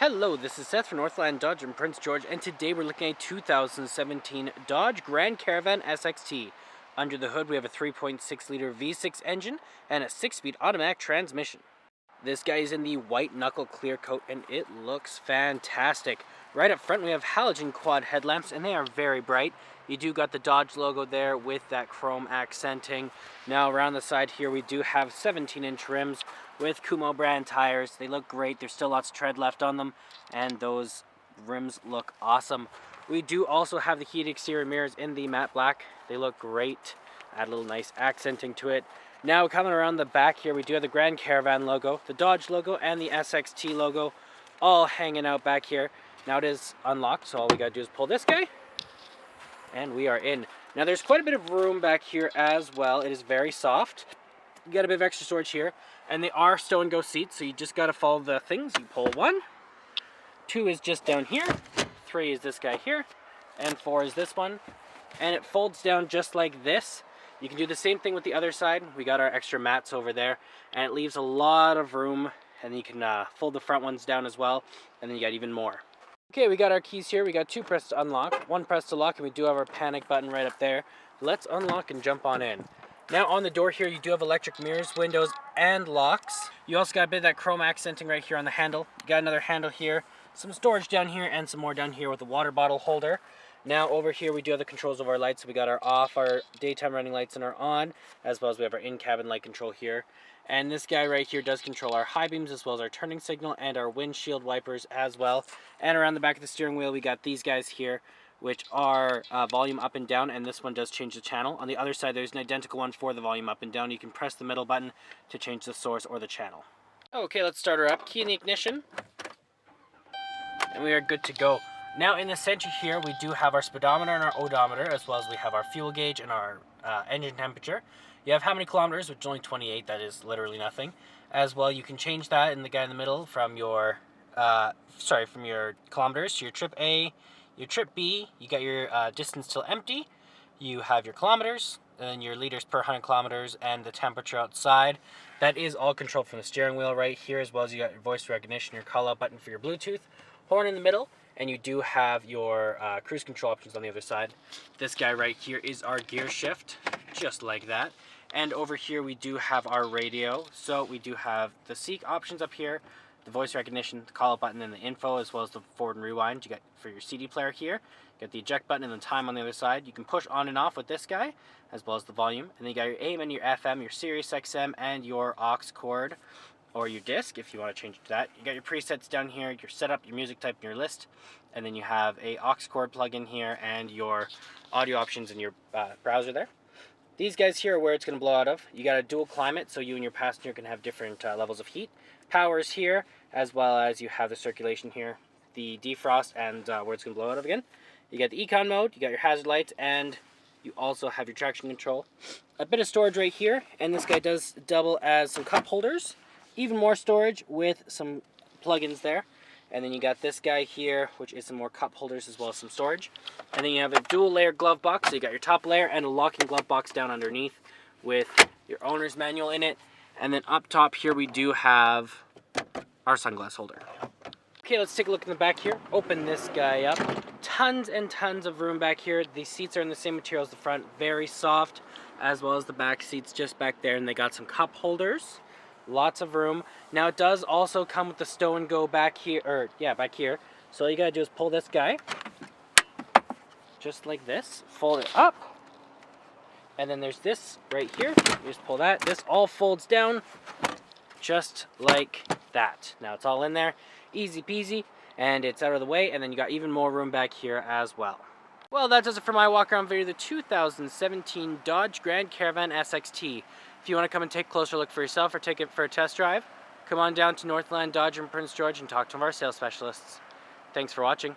Hello, this is Seth from Northland Dodge in Prince George, and today we're looking at a 2017 Dodge Grand Caravan SXT. Under the hood we have a 3.6 liter V6 engine and a 6-speed automatic transmission. This guy is in the white knuckle clear coat and it looks fantastic. Right up front we have halogen quad headlamps and they are very bright. You do got the Dodge logo there with that chrome accenting. Now around the side here we do have 17-inch rims with Kumho brand tires. They look great. There's still lots of tread left on them and those rims look awesome. We do also have the heated exterior mirrors in the matte black. They look great. Add a little nice accenting to it. Now coming around the back here we do have the Grand Caravan logo, the Dodge logo and the SXT logo all hanging out back here. Now it is unlocked, so all we gotta do is pull this guy and we are in. Now there's quite a bit of room back here as well. It is very soft. You got a bit of extra storage here and they are stow and go seats, so you just gotta follow the things. You pull 1, 2 is just down here, 3 is this guy here, and 4 is this one, and it folds down just like this. You can do the same thing with the other side. We got our extra mats over there and it leaves a lot of room, and you can fold the front ones down as well, and then you got even more. Okay, we got our keys here. We got 2 press to unlock, 1 press to lock, and we do have our panic button right up there. Let's unlock and jump on in. Now on the door here you do have electric mirrors, windows, and locks. You also got a bit of that chrome accenting right here on the handle. You got another handle here, some storage down here, and some more down here with a water bottle holder. Now over here we do have the controls of our lights. So we got our off, our daytime running lights, and our on, as well as we have our in-cabin light control here. And this guy right here does control our high beams as well as our turning signal and our windshield wipers as well. And around the back of the steering wheel we got these guys here, which are volume up and down, and this one does change the channel. On the other side there's an identical one for the volume up and down. You can press the middle button to change the source or the channel. Okay, let's start her up. Key in the ignition. And we are good to go. Now in the center here we do have our speedometer and our odometer, as well as we have our fuel gauge and our engine temperature. You have how many kilometers, which is only 28, that is literally nothing. As well, you can change that in the guy in the middle from your, from your kilometers to your trip A, your trip B. You got your distance till empty. You have your kilometers, and then your liters per 100 kilometers, and the temperature outside. That is all controlled from the steering wheel right here, as well as you got your voice recognition, your call out button for your Bluetooth, horn in the middle, and you do have your cruise control options on the other side. This guy right here is our gear shift, just like that. And over here we do have our radio. So we do have the seek options up here, the voice recognition, the call out button, and the info, as well as the forward and rewind. You got for your CD player here. You got the eject button and the time on the other side. You can push on and off with this guy, as well as the volume. And then you got your AM and your FM, your Sirius XM, and your aux cord, or your disc if you want to change it to that. You got your presets down here, your setup, your music type, and your list. And then you have a aux cord plug in here and your audio options in your browser there. These guys here are where it's going to blow out of. You got a dual climate, so you and your passenger can have different levels of heat. Power is here, as well as you have the circulation here, the defrost, and where it's going to blow out of again. You got the econ mode, you got your hazard lights, and you also have your traction control. A bit of storage right here, and this guy does double as some cup holders. Even more storage with some plugins there. And then you got this guy here, which is some more cup holders as well as some storage. And then you have a dual layer glove box, so you got your top layer and a locking glove box down underneath with your owner's manual in it. And then up top here we do have our sunglass holder. Okay, let's take a look in the back here. Open this guy up. Tons and tons of room back here. The seats are in the same material as the front, very soft, as well as the back seats just back there. And they got some cup holders. Lots of room. Now it does also come with the stow and go back here, back here. So all you gotta do is pull this guy, just like this, fold it up, and then there's this right here. You just pull that. This all folds down, just like that. Now it's all in there, easy peasy, and it's out of the way, and then you got even more room back here as well. Well, that does it for my walk around video of the 2017 Dodge Grand Caravan SXT. If you want to come and take a closer look for yourself or take it for a test drive, come on down to Northland Dodge in Prince George and talk to one of our sales specialists. Thanks for watching.